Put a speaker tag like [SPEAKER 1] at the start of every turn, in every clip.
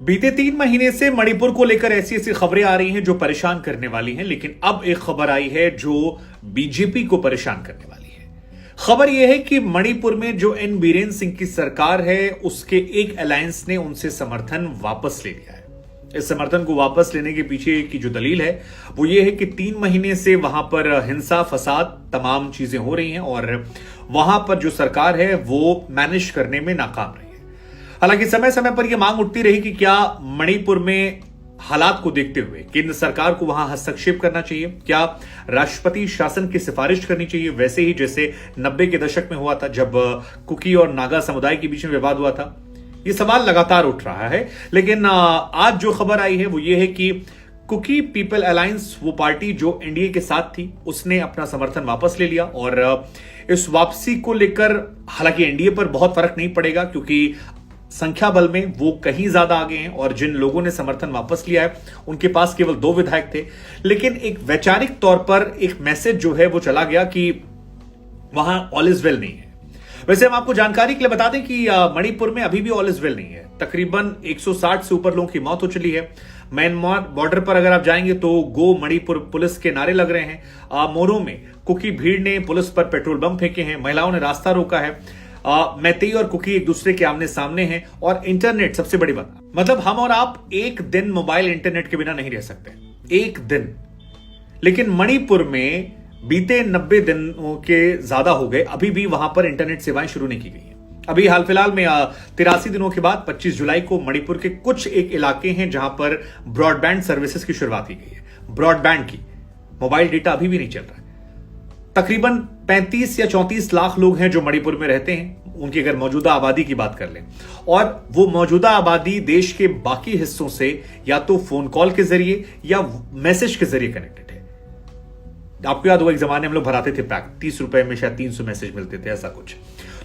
[SPEAKER 1] बीते 3 महीने से मणिपुर को लेकर ऐसी ऐसी खबरें आ रही हैं जो परेशान करने वाली हैं, लेकिन अब एक खबर आई है जो बीजेपी को परेशान करने वाली है। खबर यह है कि मणिपुर में जो एन बीरेन सिंह की सरकार है, उसके एक अलायंस ने उनसे समर्थन वापस ले लिया है। इस समर्थन को वापस लेने के पीछे की जो दलील है वो ये है कि 3 महीने से वहां पर हिंसा, फसाद, तमाम चीजें हो रही हैं और वहां पर जो सरकार है वो मैनेज करने में नाकाम रही है। हालांकि समय समय पर यह मांग उठती रही कि क्या मणिपुर में हालात को देखते हुए केंद्र सरकार को वहां हस्तक्षेप करना चाहिए, क्या राष्ट्रपति शासन की सिफारिश करनी चाहिए, वैसे ही जैसे 90 के दशक में हुआ था जब कुकी और नागा समुदाय के बीच में विवाद हुआ था। यह सवाल लगातार उठ रहा है, लेकिन आज जो खबर आई है वो ये है कि कुकी पीपल अलायंस, वो पार्टी जो एनडीए के साथ थी, उसने अपना समर्थन वापस ले लिया। और इस वापसी को लेकर हालांकि एनडीए पर बहुत फर्क नहीं पड़ेगा क्योंकि संख्या बल में वो कहीं ज्यादा आगे हैं और जिन लोगों ने समर्थन वापस लिया है उनके पास केवल 2 विधायक थे। लेकिन एक वैचारिक तौर पर एक मैसेज जो है वो चला गया कि वहां ऑल इज वेल नहीं है। वैसे हम आपको जानकारी के लिए बता दें कि मणिपुर में अभी भी ऑल इज वेल नहीं है। तकरीबन 160 से ऊपर लोगों की मौत हो चली है। म्यांमार बॉर्डर पर अगर आप जाएंगे तो गो मणिपुर पुलिस के नारे लग रहे हैं। मोरू में कुकी भीड़ ने पुलिस पर पेट्रोल बम फेंके हैं। महिलाओं ने रास्ता रोका है। मैतेई और कुकी एक दूसरे के आमने सामने हैं। और इंटरनेट सबसे बड़ी बात, मतलब हम और आप एक दिन मोबाइल इंटरनेट के बिना नहीं रह सकते, एक दिन। लेकिन मणिपुर में बीते 90 दिनों के ज्यादा हो गए, अभी भी वहां पर इंटरनेट सेवाएं शुरू नहीं की गई हैं। अभी हाल फिलहाल में 83 दिनों के बाद 25 जुलाई को मणिपुर के कुछ एक इलाके हैं जहां पर ब्रॉडबैंड सर्विसेज की शुरुआत की गई है। ब्रॉडबैंड की, मोबाइल डेटा अभी भी नहीं चल रहा है। तकरीबन 35 या 34 लाख लोग हैं जो मणिपुर में रहते हैं। उनकी अगर मौजूदा आबादी की बात कर लें, और वो मौजूदा आबादी देश के बाकी हिस्सों से या तो फोन कॉल के जरिए या मैसेज के जरिए कनेक्टेड है। आपको याद होगा एक जमाने हम लोग भराते थे पैक, 30 रुपए में शायद 300 मैसेज मिलते थे, ऐसा कुछ।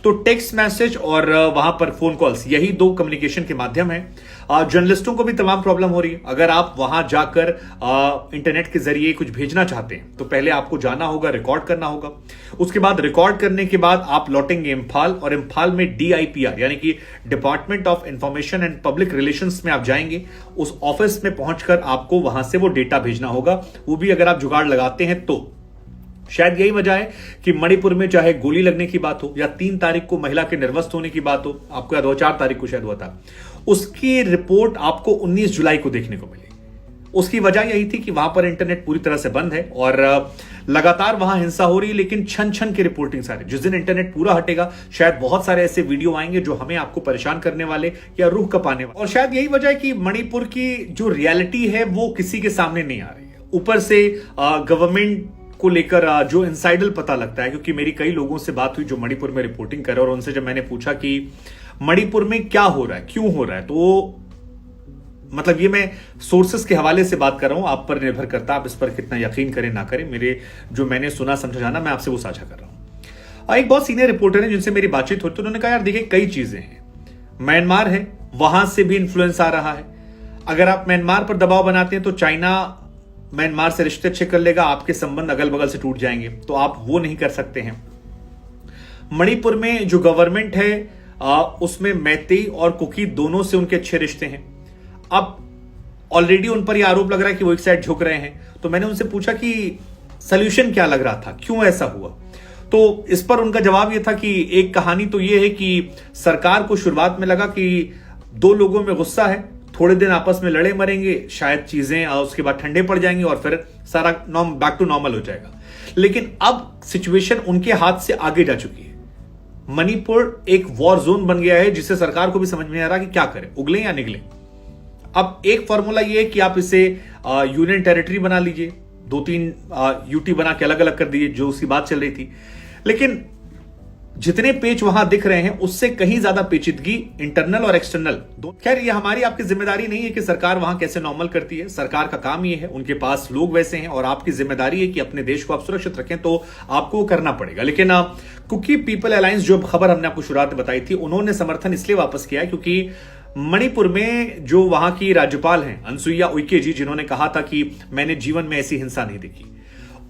[SPEAKER 1] तो टेक्स्ट मैसेज और वहां पर फोन कॉल्स, यही 2 कम्युनिकेशन के माध्यम है। जर्नलिस्टों को भी तमाम प्रॉब्लम हो रही है। अगर आप वहां जाकर इंटरनेट के जरिए कुछ भेजना चाहते हैं तो पहले आपको जाना होगा, रिकॉर्ड करना होगा। उसके बाद रिकॉर्ड करने के बाद आप लौटेंगे इम्फाल, और इम्फाल में DIPR यानी कि department of information and public relations में आप जाएंगे। उस ऑफिस में पहुंचकर आपको वहां से वो डेटा भेजना होगा, वो भी अगर आप जुगाड़ लगाते हैं तो। शायद यही वजह है कि मणिपुर में चाहे गोली लगने की बात हो या 3 तारीख को महिला के निर्वस्त होने की बात हो, आपको याद हो 4 तारीख को शायद हुआ था, उसकी रिपोर्ट आपको 19 जुलाई को देखने को मिली। उसकी वजह यही थी कि वहां पर इंटरनेट पूरी तरह से बंद है और लगातार वहां हिंसा हो रही है। लेकिन छन छन की रिपोर्टिंग सारी, जिस दिन इंटरनेट पूरा हटेगा शायद बहुत सारे ऐसे वीडियो आएंगे जो हमें आपको परेशान करने वाले या रूह कपाने वाले। और शायद यही वजह है कि मणिपुर की जो रियलिटी है वो किसी के सामने नहीं आ रही है। ऊपर से गवर्नमेंट को लेकर जो इनसाइडल पता लगता है, क्योंकि मेरी कई लोगों से बात हुई जो मणिपुर में रिपोर्टिंग कर रहे हैं, और उनसे जब मैंने पूछा कि मणिपुर में क्या हो रहा है, क्यों हो रहा है, तो मतलब ये मैं सोर्सेस के हवाले से बात कर रहा हूं, आप पर निर्भर करता है आप इस पर कितना यकीन करें ना करें। मेरे जो मैंने सुना समझा जाना, मैं आपसे वो साझा कर रहा हूं। एक बहुत सीनियर रिपोर्टर है जिनसे मेरी बातचीत हुई तो उन्होंने कहा यार देखिए कई चीजें हैं। म्यांमार है, वहां से भी इन्फ्लुएंस आ रहा है। अगर आप म्यांमार पर दबाव बनाते हैं तो चाइना म्यांमार से रिश्ते अच्छे कर लेगा, आपके संबंध अगल बगल से टूट जाएंगे, तो आप वो नहीं कर सकते हैं। मणिपुर में जो गवर्नमेंट है उसमें मैतेई और कुकी दोनों से उनके अच्छे रिश्ते हैं। अब ऑलरेडी उन पर यह आरोप लग रहा है कि वो एक साइड झुक रहे हैं। तो मैंने उनसे पूछा कि सॉल्यूशन क्या लग रहा था, क्यों ऐसा हुआ, तो इस पर उनका जवाब यह था कि एक कहानी तो यह है कि सरकार को शुरुआत में लगा कि 2 लोगों में गुस्सा है, थोड़े दिन आपस में लड़े मरेंगे, शायद चीजें उसके बाद ठंडे पड़ जाएंगी और फिर सारा बैक टू नॉर्मल हो जाएगा। लेकिन अब सिचुएशन उनके हाथ से आगे जा चुकी है। मणिपुर एक वॉर जोन बन गया है जिसे सरकार को भी समझ में नहीं आ रहा कि क्या करें, उगले या निगले। अब एक फॉर्मूला यह है कि आप इसे यूनियन टेरिटरी बना लीजिए, 2-3 यूटी बना के अलग अलग कर दीजिए, जो उसकी बात चल रही थी। लेकिन जितने पेच वहां दिख रहे हैं उससे कहीं ज्यादा पेचीदगी इंटरनल और एक्सटर्नल। खैर ये हमारी आपकी जिम्मेदारी नहीं है कि सरकार वहां कैसे नॉर्मल करती है, सरकार का काम ये है, उनके पास लोग वैसे हैं और आपकी जिम्मेदारी है कि अपने देश को आप सुरक्षित रखें, तो आपको करना पड़ेगा। लेकिन कुकी पीपल अलायंस, जो खबर हमने आपको शुरुआत में बताई थी, उन्होंने समर्थन इसलिए वापस किया है क्योंकि मणिपुर में जो वहां की राज्यपाल हैं अनसुईया उइके जी, जिन्होंने कहा था कि मैंने जीवन में ऐसी हिंसा नहीं देखी,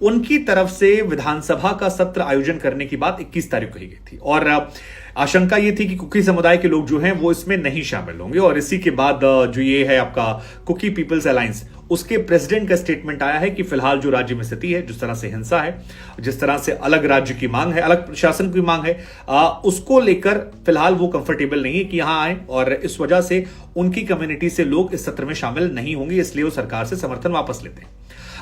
[SPEAKER 1] उनकी तरफ से विधानसभा का सत्र आयोजन करने की बात 21 तारीख को कही गई थी और आशंका यह थी कि कुकी समुदाय के लोग जो हैं वो इसमें नहीं शामिल होंगे और इसी के बाद जो ये है आपका कुकी पीपल्स अलायंस, उसके प्रेसिडेंट का स्टेटमेंट आया है कि फिलहाल जो राज्य में स्थिति है, जिस तरह से हिंसा है, जिस तरह से अलग राज्य की मांग है, अलग प्रशासन की मांग है, उसको लेकर फिलहाल वो कंफर्टेबल नहीं है कि यहां आए और इस वजह से उनकी कम्युनिटी से लोग इस सत्र में शामिल नहीं होंगे, इसलिए वो सरकार से समर्थन वापस लेते हैं।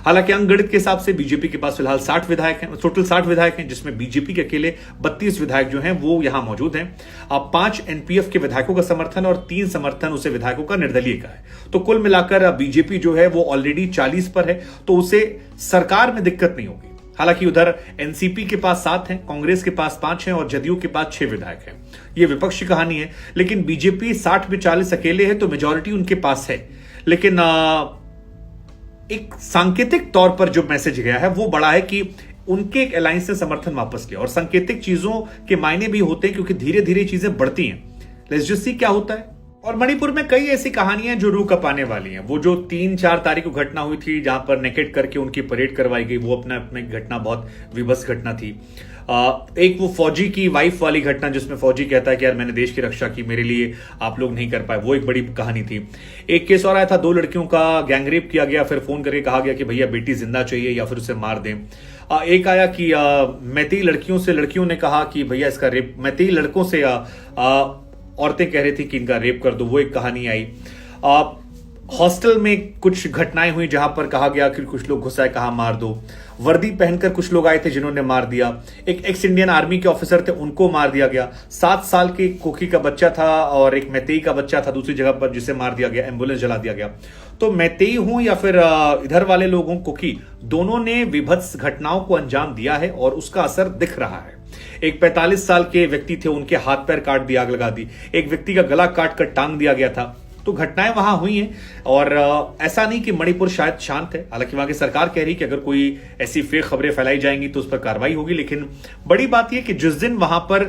[SPEAKER 1] हालांकि अंकगणित के हिसाब से बीजेपी के पास फिलहाल 60 विधायक हैं, टोटल 60 विधायक हैं, जिसमें बीजेपी के अकेले 32 विधायक जो हैं वो यहां मौजूद हैं। अब 5 एनपीएफ के विधायकों का समर्थन और 3 समर्थन उसे विधायकों का निर्दलीय का है। तो कुल मिलाकर बीजेपी जो है वो ऑलरेडी 40 पर है, तो उसे सरकार में दिक्कत नहीं होगी। हालांकि उधर एनसीपी के पास 7 हैं, कांग्रेस के पास 5 हैं और जदयू के पास 6 विधायक हैं। यह विपक्ष की कहानी है, लेकिन बीजेपी 60 में 40 अकेले है, तो मेजोरिटी उनके पास है। लेकिन एक सांकेतिक तौर पर जो मैसेज गया है वो बड़ा है कि उनके एक अलायंस ने समर्थन वापस लिया और सांकेतिक चीजों के मायने भी होते हैं क्योंकि धीरे धीरे चीजें बढ़ती हैं। लेट्स जस्ट सी क्या होता है। और मणिपुर में कई ऐसी कहानियां जो रूह कपाने वाली हैं। वो जो 3-4 तारीख को घटना हुई थी जहां पर नेकेट करके उनकी परेड करवाई गई, वो अपने घटना बहुत विभत्स घटना थी। एक वो फौजी की वाइफ वाली घटना जिसमें फौजी कहता है कि यार मैंने देश की रक्षा की, मेरे लिए आप लोग नहीं कर पाए, वो एक बड़ी कहानी थी। एक केस और आया था, 2 लड़कियों का गैंगरेप किया गया, फिर फोन करके कहा गया कि भैया बेटी जिंदा चाहिए या फिर उसे मार दें। एक आया कि मैतेई लड़कियों ने कहा कि भैया इसका रेप, मैतेई लड़कों से औरतें कह रही थी कि इनका रेप कर दो, वो एक कहानी आई। हॉस्टल में कुछ घटनाएं हुई जहां पर कहा गया कि कुछ लोग घुस आए, कहा मार दो। वर्दी पहनकर कुछ लोग आए थे जिन्होंने मार दिया। एक एक्स इंडियन आर्मी के ऑफिसर थे, उनको मार दिया गया। 7 साल के कुकी का बच्चा था और एक मैतेई का बच्चा था दूसरी जगह पर, जिसे मार दिया गया, एम्बुलेंस जला दिया गया। तो मैतेई हूं या फिर इधर वाले लोग हों, कुकी, दोनों ने विभत्स घटनाओं को अंजाम दिया है और उसका असर दिख रहा है। एक 45 साल के व्यक्ति थे, उनके हाथ पैर काट दिया, आग लगा दी। एक व्यक्ति का गला काट कर टांग दिया गया था। तो घटनाएं वहां हुई हैं और ऐसा नहीं कि मणिपुर शायद शांत है। हालांकि वहां की सरकार कह रही है कि अगर कोई ऐसी फेक खबरें फैलाई जाएंगी तो उस पर कार्रवाई होगी। लेकिन बड़ी बात यह कि जिस दिन वहां पर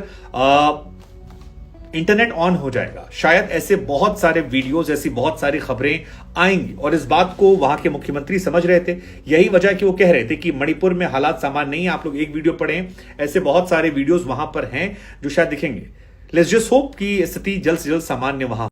[SPEAKER 1] इंटरनेट ऑन हो जाएगा, शायद ऐसे बहुत सारे वीडियोस, ऐसी बहुत सारी खबरें आएंगी। और इस बात को वहां के मुख्यमंत्री समझ रहे थे। यही वजह कि वो कह रहे थे कि मणिपुर में हालात सामान्य नहीं है। आप लोग एक वीडियो पढ़ें, ऐसे बहुत सारे वीडियोस वहां पर हैं जो शायद दिखेंगे। लेट्स जस्ट होप कि स्थिति जल्द से जल्द सामान्य वहां